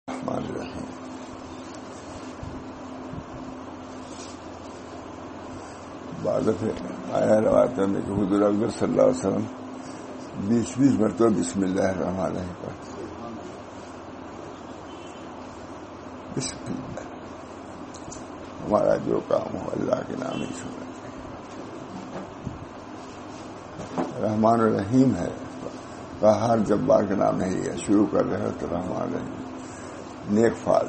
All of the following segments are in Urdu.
الرحمن الرحیم. بعد آیا روایت میں کہ حضور اکبر صلی اللہ علیہ وسلم 20 مرتبہ بسم اللہ الرحمن الرحیم پڑھتے. بسم اللہ، ہمارا جو کام ہو اللہ کے نام ہی شروع. رحمان الرحیم ہے، قہار جبار کا نام نہیں ہے. شروع کر رہے ہو تو رحمان الرحیم نیک فال.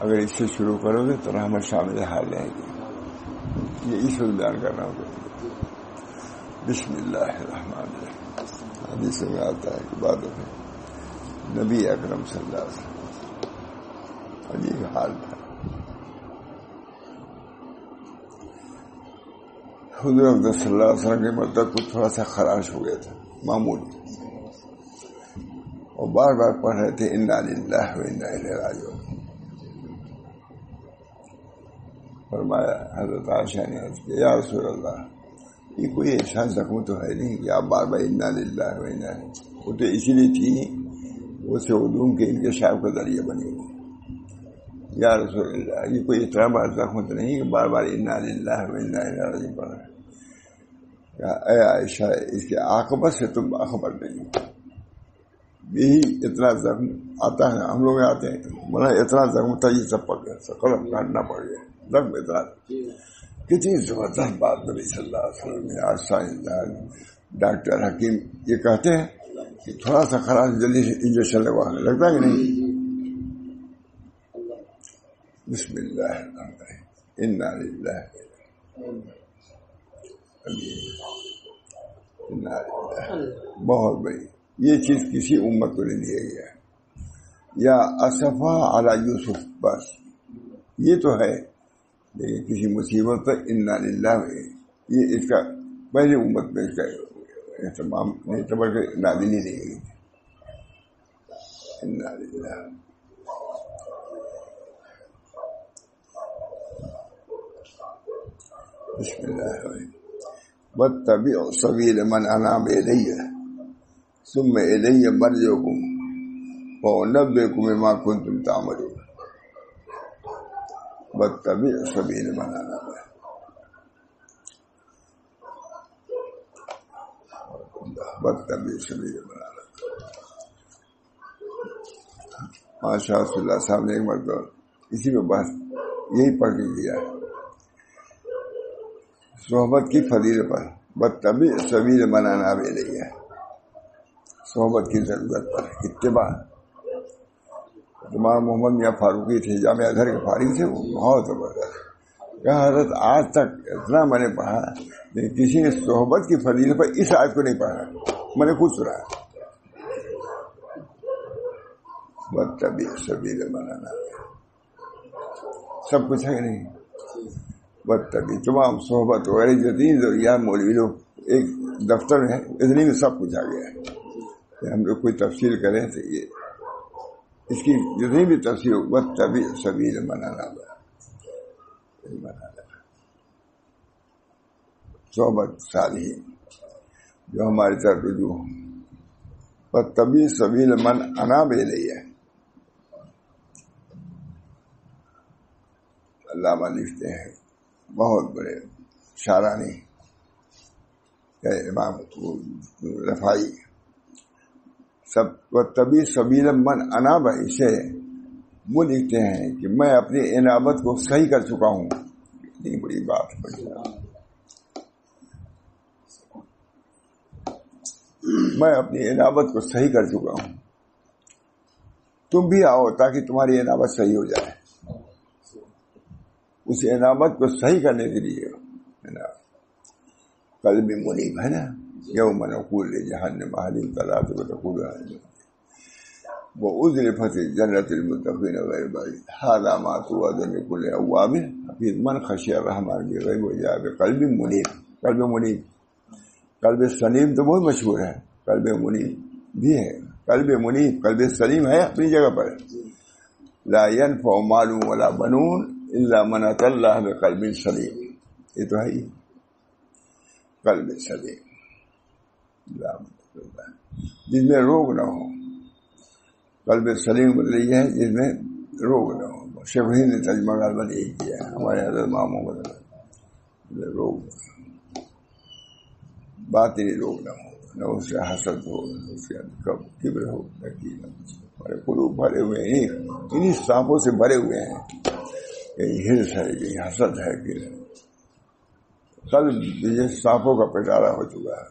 اگر اس سے شروع کرو گے تو رحمت شامل حال رہے گی. یہ اس وقت بیان کر رہا ہوں. بسم اللہ الرحمن الرحیم. حدیث میں آتا ہے کہ بعد میں نبی اکرم صلی اللہ علیہ وسلم عجیب حال تھا. حضور اکرم صلی اللہ علیہ وسلم کے مطلب کچھ تھوڑا سا خراش ہو گیا تھا معمولی، اور بار بار پڑھ رہے تھے انا للہ و انا الیہ راجعون. فرمایا حضرت عائشہ نے عرض کیا یا رسول اللہ، یہ کوئی ایسا زخم تو ہے نہیں کہ آپ بار بار انا للہ و انا الیہ. وہ تو اسی لیے تھی وہ سے علوم کے انکشاف کا ذریعہ بنی ہوئی. یا رسول اللہ، یہ کوئی اتنا بڑا زخم تو نہیں کہ بار بار انا للہ و انا الیہ راجعون پڑھ رہے. اے عائشہ، اس کے عاقبت سے تم باخبر نہیں. یہی اتنا زخم آتا ہے، ہم لوگ آتے ہیں بنا اتنا زخم تھا، یہ سب پڑ گیا، قلم کاٹنا پڑ گیا. زخم اتنا کتنی زبردست بات نبی صلی اللہ علیہ وسلم نے. آج سائنسدان ڈاکٹر حکیم یہ کہتے ہیں کہ تھوڑا سا خراش جلدی سے انجیکشن لگوانا لگتا ہے کہ نہیں. بسم اللہ الرحمن الرحیم انا للہ بہت بڑی یہ چیز کسی امت کو نہیں دیا گیا. یا اسفا علی یوسف، بس یہ تو ہے، لیکن کسی مصیبت پر انا للہ یہ اس کا پہلی امت میں اس کا اہتمام نہیں تھا، بلکہ نازل نہیں دی گئی. انا للہ. بسم اللہ الرحمن واتبع سبیل من اناب الی ثم الی مرجعکم فانبئکم بما کنتم تعملون. واتبع سبیل من اناب. واتبع سبیل من اناب. ماشاء اللہ صاحب نے ایک مرتبہ اسی میں بس یہی پڑھ کے کیا ہے صحبت کی فضیلت پر. واتبع سبیل من اناب الی، صحبت کی ضرورت پر اتباع. امام محمد میاں فاروقی تھے، جامعہ ازہر کے فارغ تھے، وہ بہت زبردست. کہا حضرت آج تک اتنا میں نے پڑھا لیکن کسی نے صحبت کی فضیلت پر اس آیت کو نہیں پڑھا، میں نے خود سنا. واتبع سبیل من اناب. سب کچھ ہے کہ نہیں؟ واتبع تمام صحبت وغیرہ جتنی ضروریات مولوی لوگ ایک دفتر میں ہے، اتنی میں سب کچھ آ گیا ہے. ہم لوگ کوئی تفصیل کریں تو یہ اس کی جتنی بھی تفصیل واتبع سبیل من اناب. صحبت صالحین جو ہماری طرف رجوع ہو. واتبع سبیل من اناب الی. علامہ لکھتے ہیں بہت بڑے شارانی امام رفائی سب واتبع سبیل من اناب. اسے وہ لکھتے ہیں کہ میں اپنی انابت کو صحیح کر چکا ہوں. اتنی بڑی بات ہے. میں اپنی انابت کو صحیح کر چکا ہوں، تم بھی آؤ تاکہ تمہاری انابت صحیح ہو جائے. اس انابت کو صحیح کرنے کے لیے قلب منیب ہے نا. یوم نقول لجہنم حل امتلأت وتقول وأزلفت الجنة للمتقين غير بعيد هذا ما توعدون لكل أواب حفيظ من خشي الرحمن بالغیب وجاء بقلب منیب. قلب منیب، قلب سلیم تو بہت مشہور ہے، قلب منیب بھی ہے. قلب منیب، قلب سلیم ہے اپنی جگہ پر. لا ينفع مال ولا بنون الا من اتى الله بقلب سلیم. یہ تو ہے ہی قلب سلیم، جس میں روگ نہ ہو. قلب سلیم مطلب یہ ہے جس میں روگ نہ ہو. شیخ الہند نے ترجمہ غالباً یہی کیا ہے. ہمارے حضرت امام محمد روگ باطنی روگ نہ ہو، نہ اس سے حسد ہو، نہ اس سے کبر ہو، نہ کینہ. ہمارے قلوب بھرے ہوئے ہیں انہیں سانپوں سے بھرے ہوئے ہیں. کہیں ہرس ہے، کہیں حسد ہے، کہیں قلب یہ سانپوں کا پٹارا ہو چکا ہے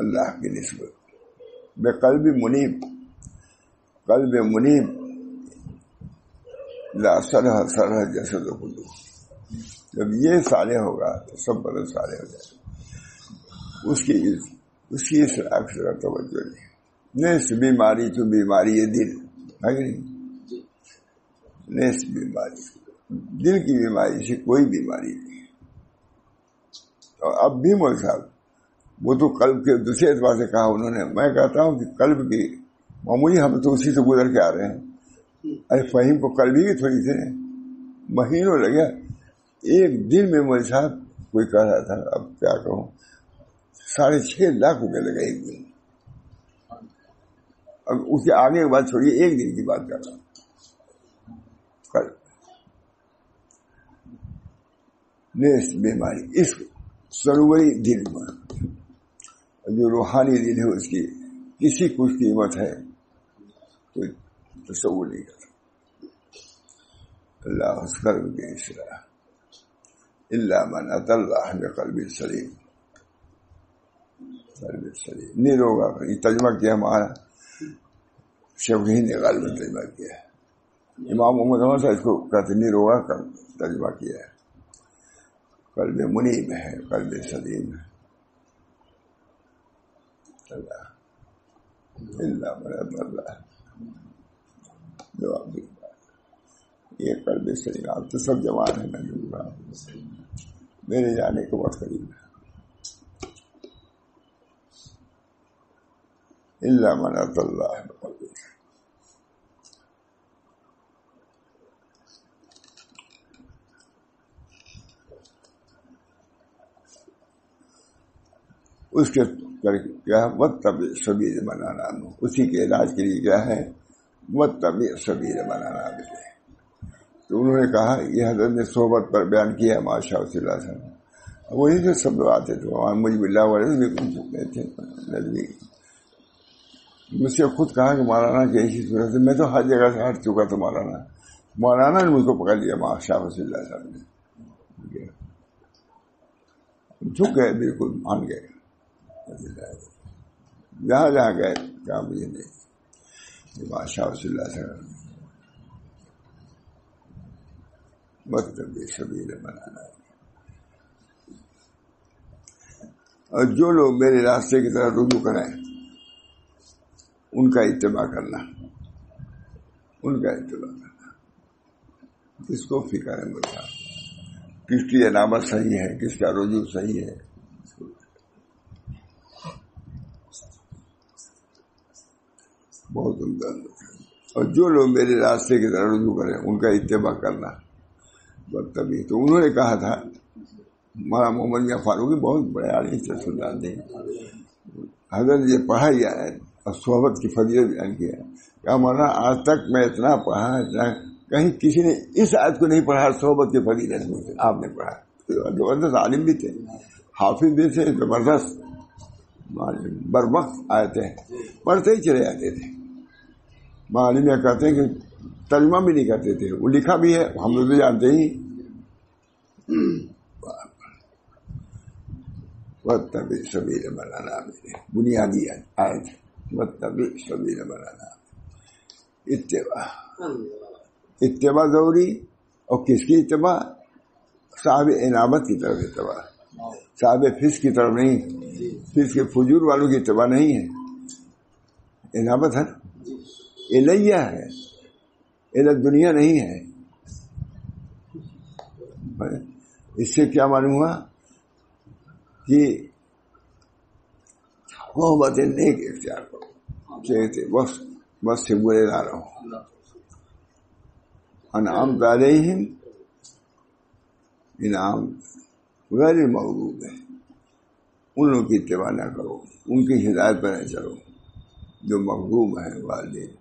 اللہ کی نسبت. بے قلب منیب، قلب منیب لا صلح صلح جسد کلو. جب یہ صالح ہوگا تو سب بدن صالح ہو جائے. اس کی اکثر توجہ نہیں. نیس بیماری تو بیماری ہے دل ہے کہ نہیں. نیس بیماری دل کی بیماری سے کوئی بیماری نہیں. اور اب بھی مول صاحب وہ تو قلب کے دوسرے اعتبار سے کہا انہوں نے. میں کہتا ہوں کہ قلب کی معمولی ہم تو اسی سے گزر کے آ رہے ہیں. ارے فہیم کو قلب ہی تھوڑی تھے مہینوں لگا. ایک دن میں مول صاحب کوئی کہہ رہا تھا اب کیا کہوں 6.5 لاکھ روپے لگا ایک دن. اب اس کے آگے کی بات چھوڑیے، ایک دن کی بات کر رہا ہوں. نیس بیماری اس سروری دل میں جو روحانی دل ہے اس کی کسی کچھ قیمت ہے تو تصور نہیں کرتا. اللہ اس قلب کی اصلاح الا من اتى الله بقلب سلیم. قلب سلیم نہیں ہوگا. یہ ترجمہ کیا ہمارا شیخ الہند نے غالباً ترجمہ کیا ہے. امام محمد صاحب اس کو کہتے نہیں ہوگا کا ترجمہ کیا ہے. قلب منیب ہے، قلب سلیم ہے. اللہ جواب دے یہ قلب سلیم. آپ تو سب جوان ہیں، میں میرے جانے کو بہت قریب ہے. الا من اتى الله بقلب. اس کے کیا ہے واتبع سبیل من اناب. اسی کے علاج کے لیے کیا ہے واتبع سبیل من اناب. تو انہوں نے کہا یہ حضرت نے صحبت پر بیان کیا ماشاء اللہ صلی اللہ علیہ وسلم. وہی جو سب لوگ آتے تھے مجھ اللہ والے بھی کچھ چکے تھے. مجھ سے خود کہا کہ مولانا کی ایسی صورت ہے. میں تو ہر جگہ سے ہٹ چکا تھا. مولانا نے مجھ کو پکڑ لیا ماشاء اللہ صلی اللہ علیہ وسلم نے. جھک گئے، بالکل مان گئے. جہاں جہاں گئے کیا مجھے نہیں بادشاہ رسول اللہ صلی اللہ علیہ وسلم واتبع سبیل من اناب. اور جو لوگ میرے راستے کی طرف رجوع کریں ان کا اتباع کرنا. کس کو فکر ہے مجھے کس کی انابت صحیح ہے، کس کا رجوع صحیح ہے. بہت عمدہ. اور جو لوگ میرے راستے کی طرف رجوع کریں ان کا اتباع کرنا. تبھی تو انہوں نے کہا تھا ہمارا محمد میاں فاروقی بہت بڑے عالم سے سلطان تھے. حضرت نے یہ پڑھا گیا ہے اور صحبت کی فضیلت بیان کیا ہے کہ ہمارا آج تک میں اتنا پڑھا کہیں کسی نے اس آیت کو نہیں پڑھا صحبت کی فضیلت میں آپ نے پڑھا. زبردست عالم بھی تھے، حافظ بھی تھے، زبردست بر وقت آیتیں پڑھتے ہی چلے جاتے تھے. معلوم یہ کہتے ہیں کہ ترجمہ بھی نہیں کرتے تھے. وہ لکھا بھی ہے ہم لوگ تو جانتے ہی. واتبع سبیل من اناب. بنیادی آیت واتبع سبیل من اناب. اتباع ضروری. اور کس کی اتباع؟ صاحب انابت کی طرف اتباع، صاحب فسق کی طرف نہیں. فسق فجور والوں کی اتباع نہیں ہے. انابت ہے الیہ ہے، الہ دنیا نہیں ہے. اس سے کیا معلوم ہوا کہ محبت نیک اختیار کرو. کہتے بس سے برے نہ رہو. انعامت علیہم انعام غیر المغضوب ہے. ان لوگوں کی اتباع نہ کرو، ان کی ہدایت پر نہ چلو. جو محروم ہیں والدین.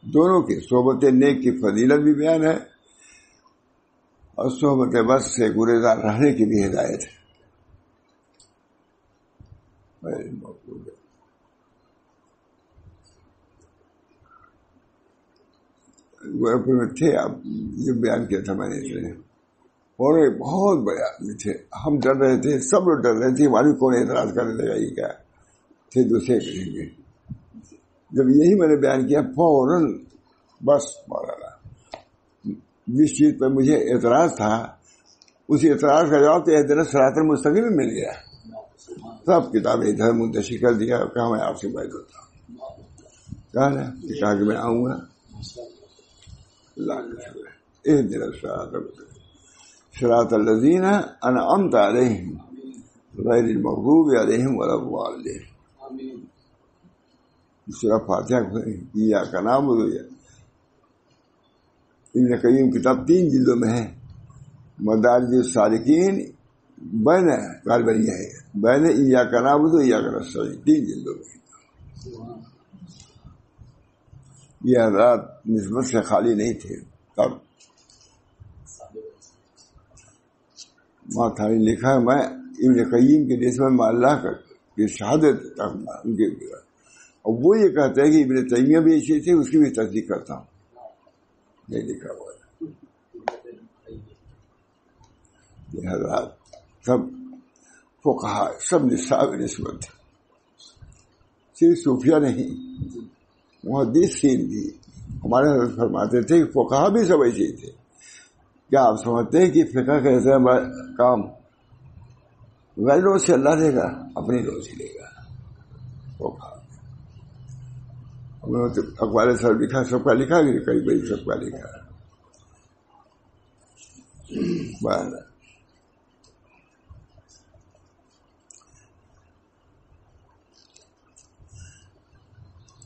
دونوں کی صحبت نیک کی فضیلت بھی بیان ہے اور صحبت بس سے گریزار رہنے کی بھی ہدایت ہے. گورکھپور میں تھے آپ، یہ بیان کیا تھا میں نے، اور بہت بڑے آدمی تھے. ہم ڈر رہے تھے، سب لوگ ڈر رہے تھے، معلوم کون اعتراض کرنے لگا یہ کیا تھے، دوسرے کریں گے. جب یہی میں نے بیان کیا فوراً بس مولانا جس چیز پہ مجھے اعتراض تھا اس اعتراض کا جواب تو اہدنا صراط المستقیم میں مل گیا. سب کتابیں ادھر منتشر کر دیا، کہا میں آپ سے بیعت ہوتا ہوں. کہا کہ میں آؤں گا. اہدنا صراط الذین انعمت علیہم غیر المغضوب علیہم ولا الضالین. سورہ فاتحہ ایاک نعبد. ابن قیم کتاب 3 جلدوں میں ہے. مدارج السالکین بین غالباً یہ ہے بین ایاک نعبد و ایاک نستعین، 3 جلدوں میں. یہ حضرات نسبت سے خالی نہیں تھے. تب وہاں تھانی لکھا ہے میں ابن قیم کے نسبت میں اللہ کی شہادت ان کے، اور وہ یہ کہتے ہیں کہ ابن تیمیہ بھی ایسے تھے، اس کی بھی تصدیق کرتا ہوں. نہیں لکھا ہوا ہے. یہ حضرات سب فقہا، سب نصاب نسبت تھے، صرف صوفیہ نہیں، محدثین بھی. ہمارے حضرت فرماتے تھے کہ فقہا بھی سب ایسے تھے. کیا آپ سمجھتے ہیں کہ فقہ کا ایسا کام غیروں سے اللہ لے گا؟ اپنی روزی لے گا. فقہا اقبال سر لکھا، سب کا لکھا کہ کئی بڑی سب کا لکھا.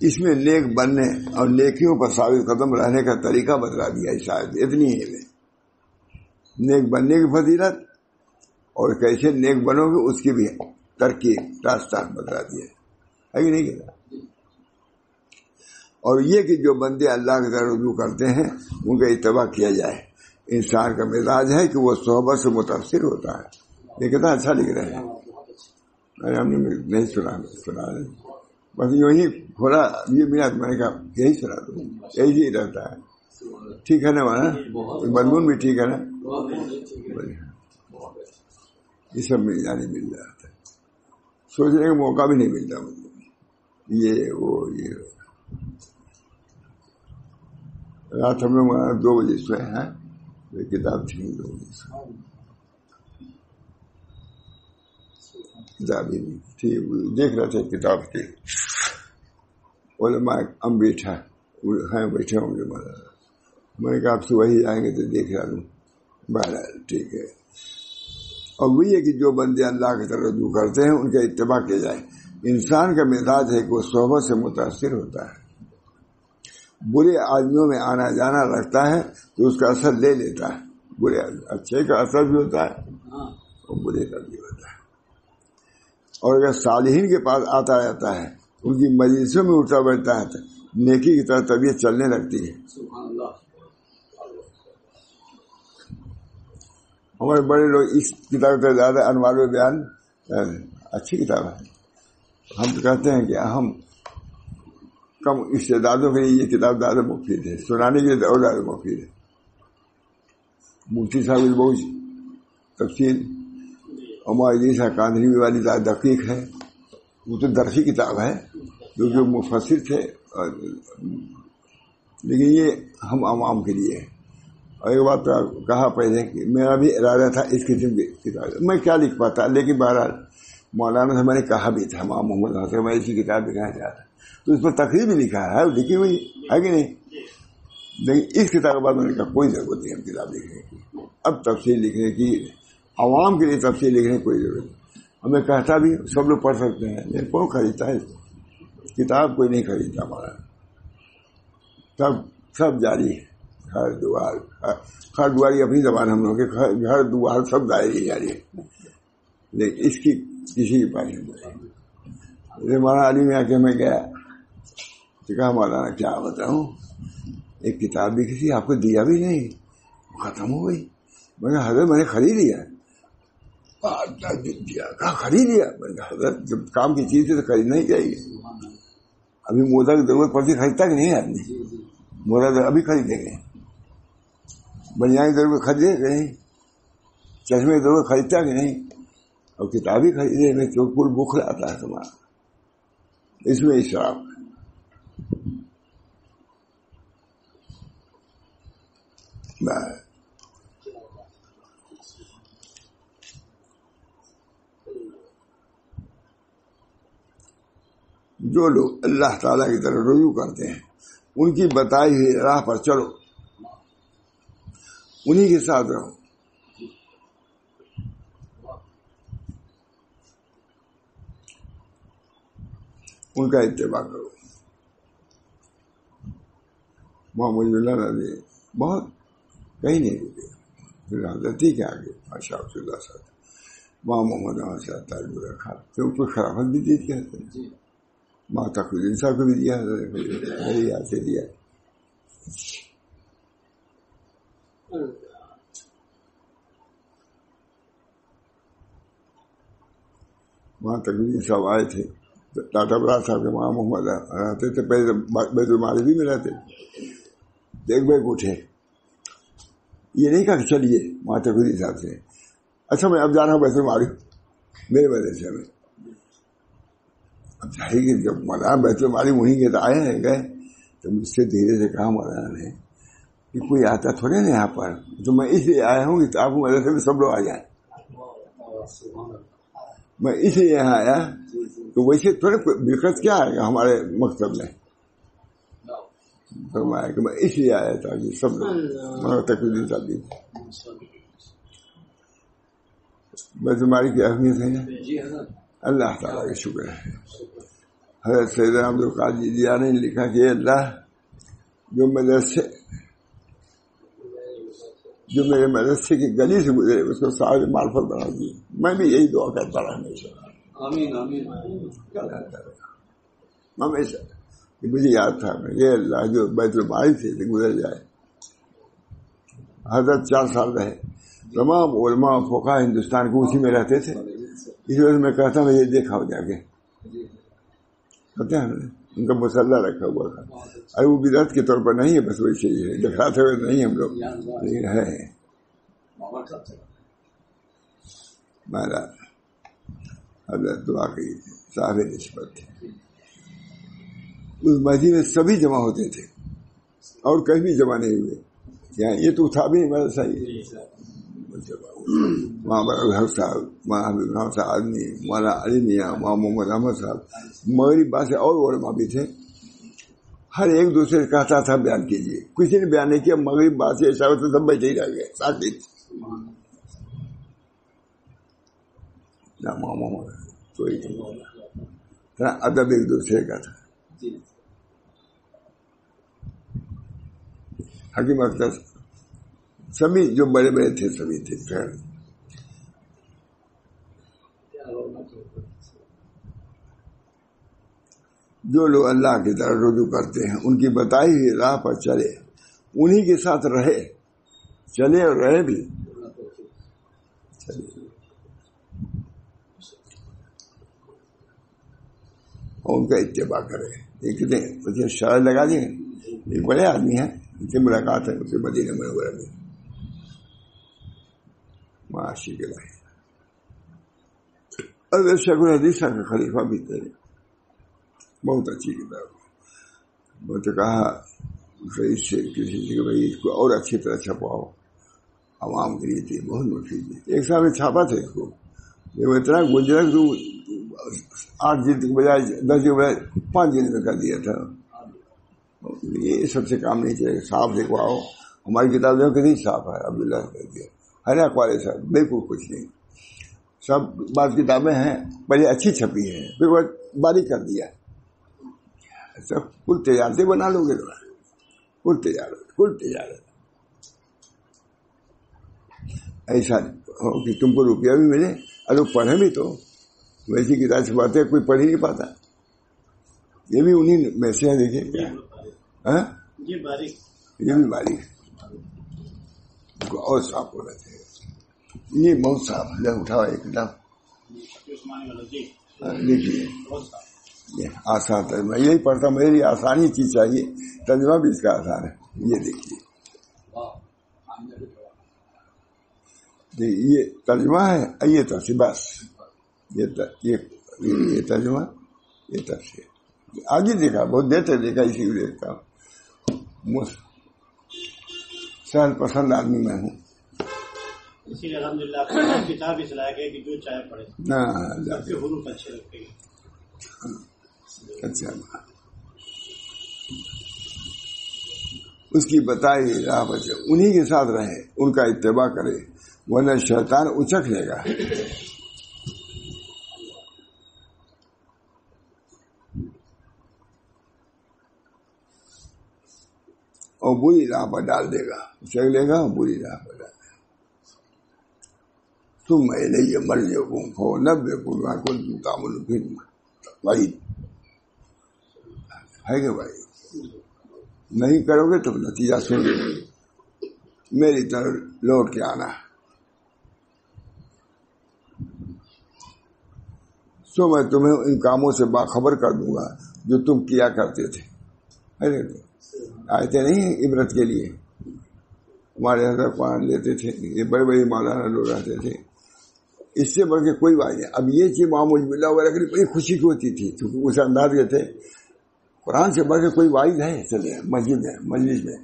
اس میں نیک بننے اور نیکیوں پر ثابت قدم رہنے کا طریقہ بتلا دیا. شاید اتنی ہی ہے نیک بننے کی فضیلت، اور کیسے نیک بنو گے اس کی بھی ترکیب راستہ بتلا دیا ہے کہ نہیں کہتا. اور یہ کہ جو بندے اللہ کی طرف رجوع کرتے ہیں ان کا اتباع کیا جائے. انسان کا مزاج ہے کہ وہ صحبت سے متاثر ہوتا ہے. یہ کتنا اچھا لکھ رہے ہیں. ہم نے نہیں سنا بس یوں ہی کھولا یہ میرا، میں نے کہا یہی سنا دو، یہی رہتا ہے. ٹھیک ہے نا مانا، مضمون بھی ٹھیک ہے نا. یہ سب مل جانے مل جاتا ہے، سوچنے کا موقع بھی نہیں ملتا. مطلب یہ وہ یہ رات ہم لوگ 2 بجے سوئے ہیں. یہ کتاب تھی 2 بجے سے کتاب ہی تھی، دیکھ رہا تھا کتاب کی. علماء ہم بیٹھا ہیں، بیٹھے ہوں گے. میں نے کہا آپ سے وہی آئیں گے تو دیکھ رہا ہوں. بہرحال ٹھیک ہے. اور وہی ہے کہ جو بندے اللہ کی طرف رجوع کرتے ہیں ان کا اتباع کیا جائے. انسان کا مزاج ہے کہ وہ صحبت سے متاثر ہوتا ہے. برے آدمیوں میں آنا جانا رکھتا ہے تو اس کا اثر لے لیتا ہے. برے اچھے کا اثر بھی ہوتا ہے اور برے کا بھی ہوتا ہے. اور اگر صالحین کے پاس آتا رہتا ہے، ان کی مجلسوں میں اٹھتا بیٹھتا ہے، نیکی کی طرح طبیعت چلنے لگتی ہے. ہمارے بڑے لوگ اس کتاب کا زیادہ انوار و بیان اچھی کتاب ہے. ہم تو کہتے ہیں کہ ہم کم استعدادوں کے لیے یہ کتاب زیادہ مفید ہے، سنانے کے لیے اور زیادہ مفید ہے. مفتی صاحب بہت تفصیل، ہمارے جیسا کاندھری والی زیادہ دقیق ہے. وہ تو درسی کتاب ہے جو کہ مفسر تھے، لیکن یہ ہم عوام کے لیے ہے. اور ایک بات کہا پہلے کہ میرا بھی ارادہ تھا اس قسم کی کتاب میں کیا لکھ پاتا، لیکن بہرحال مولانا سے میں نے کہا بھی تھا، امام محمد حسن میں ایسی کتاب لکھنا چاہتا، تو اس پر تقریر بھی لکھا ہے، لکھی ہوئی ہے کہ نہیں. لیکن اس کتاب کے بعد میں نے کہا کوئی ضرورت نہیں ہم کتاب لکھنے کی. اب تفصیل لکھنے کی، عوام کے لیے تفصیل لکھنے کی کوئی ضرورت نہیں. ہمیں کہتا بھی سب لوگ پڑھ سکتے ہیں، لیکن کون خریدتا ہے کتاب؟ کوئی نہیں خریدتا. ہمارا سب جاری ہے. گھر دواری اپنی زبان ہم لوگ کے، گھر دوار سب دائری جاری ہے، لیکن اس کی کسی کی پائی نہیں. ہمارا علی میں آ کے میں گیا تو کہا مولانا کیا بتاؤں، ایک کتاب بھی کسی آپ کو دیا بھی نہیں، ختم ہو گئی. میں نے حضرت میں نے خرید لیا. کہا خرید لیا؟ میں نے حضرت جب کام کی چیز ہے تو خریدنا ہی چاہیے. ابھی موزہ کی ضرورت پڑتی خریدتا کہ نہیں آدمی؟ موزہ ابھی خریدیں گے، بنیادی ضرورت خریدے کہ نہیں، چشمے کی ضرورت خریدتا کہ نہیں، اور کتاب ہی خریدے میں تو کل بخل آتا ہے تمہارا. اس میں اسراف ہے. جو لوگ اللہ تعالیٰ کی طرف رجوع کرتے ہیں ان کی بتائی ہوئی راہ پر چلو، انہی کے ساتھ رہو. ان کا اتباع کرو. محمد اللہ نبی بہت کہیں نہیں رکے، پھر حضرت ہی کے آگے ماشاء اللہ صاحب ماں محمد احمد صاحب تعلق رکھا تو ان کو خلافت بھی دی کہتے ہیں. ماں تقوی صاحب کو بھی دیا، میرے یاد سے دیا. وہاں تقوی صاحب آئے تھے، ٹاٹا برا صاحب کے ماں محمد رہتے تھے، پہلے بیت المعارفی میں رہتے. ایک بیگ اٹھے، یہ نہیں کہا کہ چلیے وہاں تقوی صاحب سے، اچھا میں اب جا رہا ہوں بیت المعارف میرے مدرسے میں. اب ظاہر کہ جب مولانا بیت المعارف وہیں کے تو آئے ہیں گئے، تو مجھ سے دھیرے سے کہا مولانا نے کہ کوئی آتا تھوڑے نا یہاں پر، تو میں اس لیے آیا ہوں کہ آپ کو مدرسے میں سب لوگ آ جائیں. میں اس لیے یہاں آیا تو ویسے تھوڑے برکت کیا ہے ہمارے مکتب میں. فرمایا کہ میں اس لیے آیا تھا کہ سب لوگ تقریبی تعلیم. بیت المعارف کی اہمیت ہے، اللہ تعالیٰ کا شکر ہے. حضرت سیدنا عبد القادر جیلانی نے لکھا کہ اللہ جو میرے مدرسے کی گلی سے گزرے اس کو صاحب معرفت بنا دی. میں بھی یہی دعا کرتا رہا ہمیشہ، آمین آمین. ہمیشہ مجھے یاد تھا یہ اللہ جو بیت المعارف سے گزر جائے. حضرت 4 سال رہے، تمام علماء فقہا ہندوستان کو اسی میں رہتے تھے. اس وجہ سے میں کہتا ہوں یہ دیکھا ہو جا کے پتہ ہے ان کا مسلح رکھا ہوا تھا. ارے وہ بدعت کے طور پر نہیں ہے، بس ویسے ہی ہے، دکھاتے ہوئے نہیں ہم لوگ، لیکن ہے. مہاراج حضرت دعا کی صاحب نسبت تھے. اس مسجد میں سبھی جمع ہوتے تھے اور کہیں بھی جمع نہیں ہوئے. یہاں یہ تو تھا بھی مدرسہ ہی. وہاں پر صاحب، وہاں حبیب الرحمن صاحب آدمی، مولانا علی میاں، وہاں محمد احمد صاحب، مغرب بات سے اور علماء بھی تھے. ہر ایک دوسرے سے کہتا تھا بیان کیجیے، کسی نے بیان نہیں کیا. مغرب بات سے ایسا ہوتا سب بیٹھے ہی رہ گئے ساکت. نہ محمد کوئی ادب ایک دوسرے کا تھا. حکیم اختر سبھی جو بڑے بڑے تھے سبھی تھے. خیر جو لوگ اللہ کی طرف رجوع کرتے ہیں ان کی بتائی ہوئی راہ پر چلے، انہی کے ساتھ رہے، چلے اور رہے بھی. اور ان کا اتباع کرے. یہ کتنے شرط لگا دیے، یہ بڑے آدمی ہیں، ان سے ملاقات ہے ان سے مدینہ منورہ میں. معاشی کے لائے اگر شیخ الحدیث کا خلیفہ بھی تھے، بہت اچھی کتاب. میں تو کہا سے کسی سے کہ بھائی اس کو اور اچھی طرح چھپاؤ، عوام کے لیے تھی، بہت مفید ہے. ایک سال میں چھاپا تھا اس کو، یہ اتنا گنجرا تو 8 جلد کے بجائے 10 کے بجائے 5 جلد میں کر دیا تھا. یہ سب سے کام نہیں چاہیے، صاف لکھواؤ. ہماری کتاب جو کتنی صاف ہے، عبداللہ کر دیا ہر اخبار صاحب، بالکل کچھ نہیں. سب بعض کتابیں ہیں پہلے اچھی چھپی ہیں، پھر وہ باریک کر دیا. سب کل تجارتیں بنا لو گے، کل تجارت ایسا ہو کہ تم کو روپیہ بھی ملے اور لوگ پڑھیں بھی. تو ویسی کتاب چھپاتے کوئی پڑھ ہی نہیں پاتا. یہ بھی انہیں میں سے ہے. دیکھیے یہ بھی باریک اور صاف ہونا چاہیے. یہ بہت صاف ہے. اٹھاؤ ایک دم دیکھیے یہ آسان ترجمہ. یہی پڑھتا ہوں, میری آسانی چیز چاہیے, ترجمہ بھی اس کا آسان ہے. یہ دیکھیے یہ ترجمہ ہے, یہ تفسیر. بس یہ ترجمہ, یہ تفسیر. آگے دیکھا, بہت دیر تک دیکھا, اسی کو دیکھتا ہوں. سہل پسند آدمی میں ہوں. اسی لیے الحمدللہ کتاب اس لائق ہے کہ جو چاہے پڑھے. حروف اچھے لگتے ہیں. اچھا, اس کی بتائی راہ بچے, انہی کے ساتھ رہے, ان کا اتباع کرے, ورنہ شیطان اچک لے گا. اور بری راہ پر ڈال دے گا, اچک لے گا اور بری راہ پر ڈال دے گا. تم الیہ مرجعکم فانبئکم بما کنتم تعملون. پھر بھائی ہے کہ بھائی نہیں کرو گے تو نتیجہ سن لو, میری طرف لوٹ کے آنا. سو میں تمہیں ان کاموں سے باخبر کر دوں گا جو تم کیا کرتے تھے. آیتیں نہیں ہیں عبرت کے لیے. ہمارے حضرت قرآن لیتے تھے, یہ بڑے بڑے مولانا لوگ رہتے تھے. اس سے بڑھ کے کوئی بات نہیں. اب یہ چیز معمول باللہ وغیرہ کی بڑی خوشی کی ہوتی تھی, کیونکہ اس انداز کے تھے. قرآن سے بڑھ کے کوئی واعظ ہے چلے مسجد میں, مجلس میں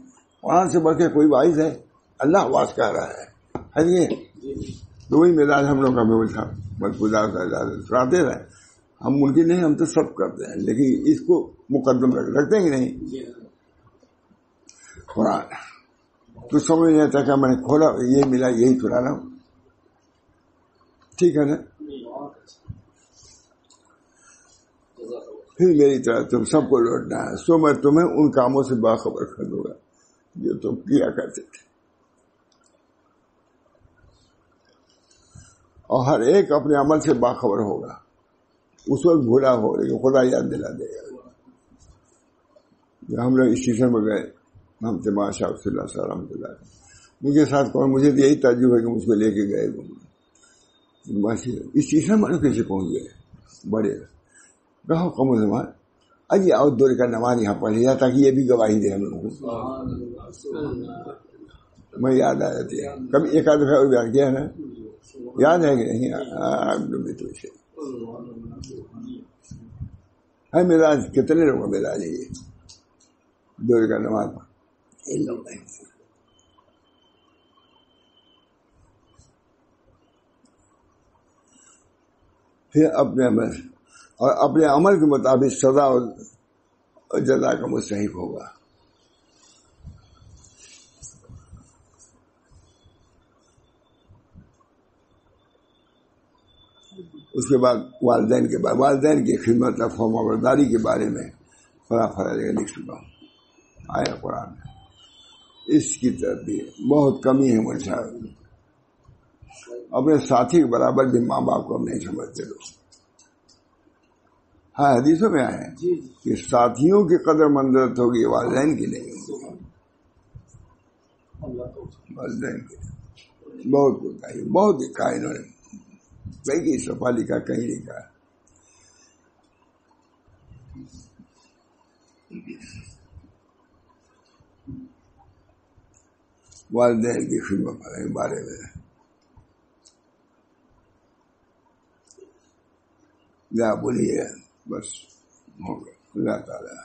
قرآن سے بڑھ کے کوئی واعظ ہے؟ اللہ آواز کہہ رہا ہے یہ تو وہی مزاج ہم لوگ کا بھی تھا. بس گزار سناتے رہے. ہم ممکن نہیں, ہم تو سب کرتے ہیں, لیکن اس کو مقدم رکھتے ہیں کہ نہیں. قرآن تو سمجھ نہیں آتا کہ میں نے کھولا یہ ملا یہی سنا رہا ہوں. ٹھیک ہے نا. پھر میری طرح تم سب کو لوٹنا ہے. سو میں تمہیں ان کاموں سے باخبر کر دوں گا جو تم کیا کرتے تھے. اور ہر ایک اپنے عمل سے باخبر ہوگا. اس وقت بھولا ہو لیکن خدا یاد دلا دے گا. جب ہم لوگ اسٹیشن میں گئے, ہم سے ماشاء اللہ سلام اللہ ان کے ساتھ کون, مجھے تو یہی تعجب ہے کہ مجھ کو لے کے گئے. اسٹیشن میں کیسے پہنچ گئے بڑے کہو کم زمان. اجی آؤ دور کا نماز یہاں پڑھ لیا تاکہ یہ بھی گواہی دے ہم لوگوں کو. میں یاد آ جاتی ہے کبھی ایک آدھ دفعہ بیان کیا ہے نا, یاد ہے کہ نہیں؟ ہے مزاج. کتنے لوگوں کا مزاج ہے یہ دور کا نماز پڑھ. پھر اپنے عمل کے مطابق سزا اور جزا کا مستحق ہوگا. اس کے بعد والدین کی خدمت اور فرمانبرداری کے بارے میں فرا جگہ لکھ چکا ہوں. آیا قرآن میں اس کی تربیت بہت کمی ہے. مجھے اپنے ساتھی کے برابر بھی ماں باپ کو ہم نہیں سمجھتے لوگ. ہاں حدیثوں میں آئے ہیں کہ ساتھیوں کی قدر منزلت ہوگی, والدین کی نہیں ہوگی. والدین کی بہت ہوتا ہے, بہت لکھا ہے انہوں نے, کہیں صفحہ لکھا کہیں لکھا. والدین کی خدمت کے بارے میں کیا بولیے, بس ہو گیا. اللہ تعالیٰ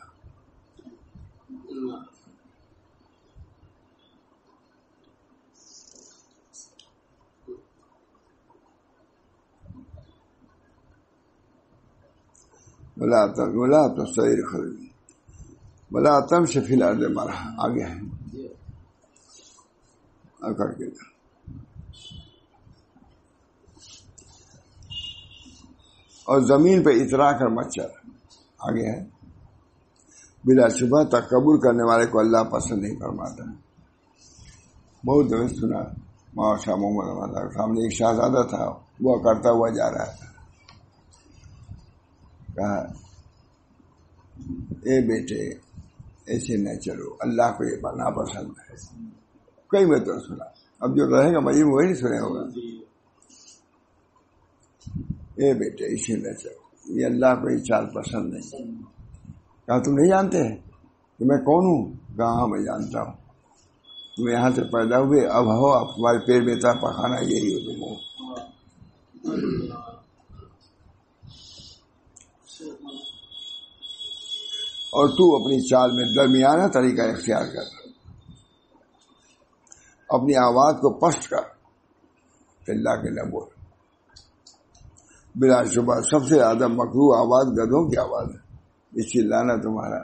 ولا تصير خلق ولا تمشي في الارض مرحا. آگے ہے کر کے اور زمین پہ اترا کر مت چل. آگے ہے بلا شبہ تکبر کرنے والے کو اللہ پسند نہیں فرماتا. بہت درست سنا. شاہ محمد رحمۃ اللہ کے سامنے ایک شہزادہ تھا, وہ کرتا ہوا جا رہا تھا. کہا اے بیٹے ایسے نہ چلو، اللہ کو یہ ناپسند ہے. کئی میں تو سنا، اب جو رہے گا مجھے وہی نہیں سنے ہوگا. اے بیٹے ایسے نہ چلو، یہ اللہ کو یہ چال پسند نہیں. کہا تم نہیں جانتے کہ میں کون ہوں؟ کہا ہاں میں جانتا ہوں. تم یہاں سے پیدا ہوئے، اب ہو، اب تمہارے پیٹ میں تھا پخانا، یہی ہو تم ہو. اور تو اپنی چال میں درمیانہ طریقہ اختیار کر، اپنی آواز کو پست کر، اللہ کے نہ بول. بلا شبہ سب سے زیادہ مکروہ آواز گدھوں کی آواز ہے. یہ چلانا تمہارا.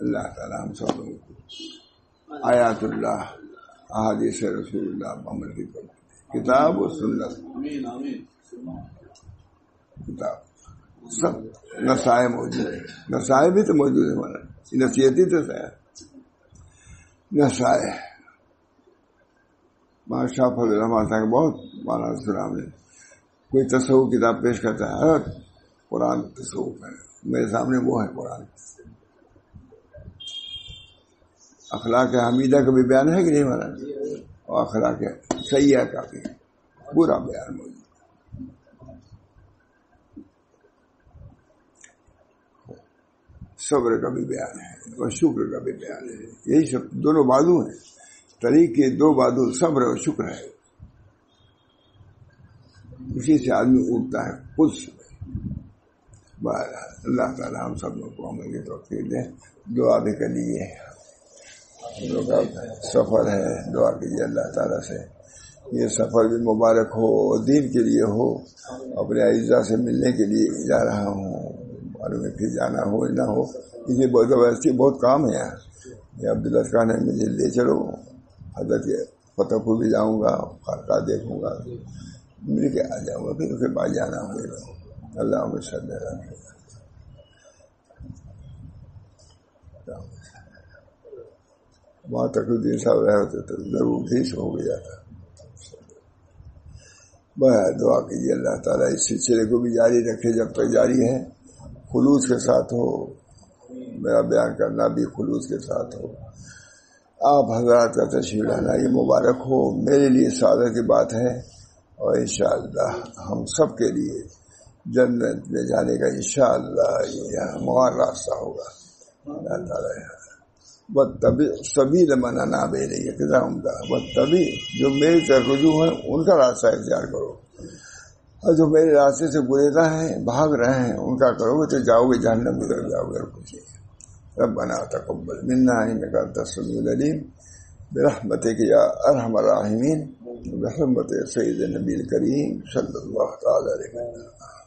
اللہ تعالیٰ ہم سب آیات اللہ، احادیث رسول اللہ محمد کی کتاب و سنت، کتاب سب نصائح موجود ہے. نصائح بھی تو موجود ہے، ہمارا نصیحتی تو ہے. نصائح ماشاء فضل رحمان صاحب بہت مانا سنا نے. کوئی تصوف کتاب پیش کرتا ہے، ہر قرآن تصوف ہے، میرے سامنے وہ ہے قرآن. اخلاق حمیدہ کا بھی بیان ہے کہ نہیں ہمارا، اور اخلاق سیئہ کا بھی پورا بیان موجود. صبر کا بھی بیان ہے اور شکر کا بھی بیان ہے. یہی سب دونوں بازو ہیں طریق کے، دو بازو صبر اور شکر ہے. اسی سے آدمی اٹھتا ہے خود سے. اللہ تعالیٰ ہم سب لوگ کو عمل کی توفیق دے. دعا بھی کر لیجیے. ہم لوگ کا سفر ہے، دعا کیجیے اللہ تعالیٰ سے یہ سفر بھی مبارک ہو، دین کے لیے ہو. اپنے اعزاء سے ملنے کے لیے جا رہا ہوں، معلوم ہے پھر جانا ہو نہ ہو. اسے زبردستی بہت کام ہے یہاں. یہ عبداللہ خان ہے، مجھے لے چلو حضرت فتح کو بھی جاؤں گا، خانقاہ دیکھوں گا، مل کے آ جاؤں گا، پھر اس کے بعد جانا ہوگا. اللہ صلی اللہ علیہ وسلم. وہاں تک الدین صاحب رہے ہوتے تو ضرور بھی ہو گیا تھا. بہت دعا کیجیے اللہ تعالیٰ اس سلسلے کو بھی جاری رکھے جب تک جاری ہے. خلوص کے ساتھ ہو، میرا بیان کرنا بھی خلوص کے ساتھ ہو. آپ حضرات کا تشریف لانا یہ مبارک ہو، میرے لیے سعادت کی بات ہے. اور انشاءاللہ ہم سب کے لیے جنت میں جانے کا انشاءاللہ یہ ہمارا راستہ ہوگا. اللہ تعالیٰ وَاتَّبِعْ سَبِيلَ مَنْ أَنَابَ إِلَيَّ. کتنا عمدہ. وَاتَّبِعْ جو میری طرف رجوع ہیں ان کا راستہ اختیار کرو، اور جو میرے راستے سے گریزاں ہیں، بھاگ رہے ہیں، ان کا کرو گے تو جاؤ گے جہنم میں جاؤ گے. کچھ ربنا تقبل منا انك انت السميع العليم برحمتك يا ارحم الراحمين بحرمة سيد النبي الكريم صلى الله تعالى عليه وسلم.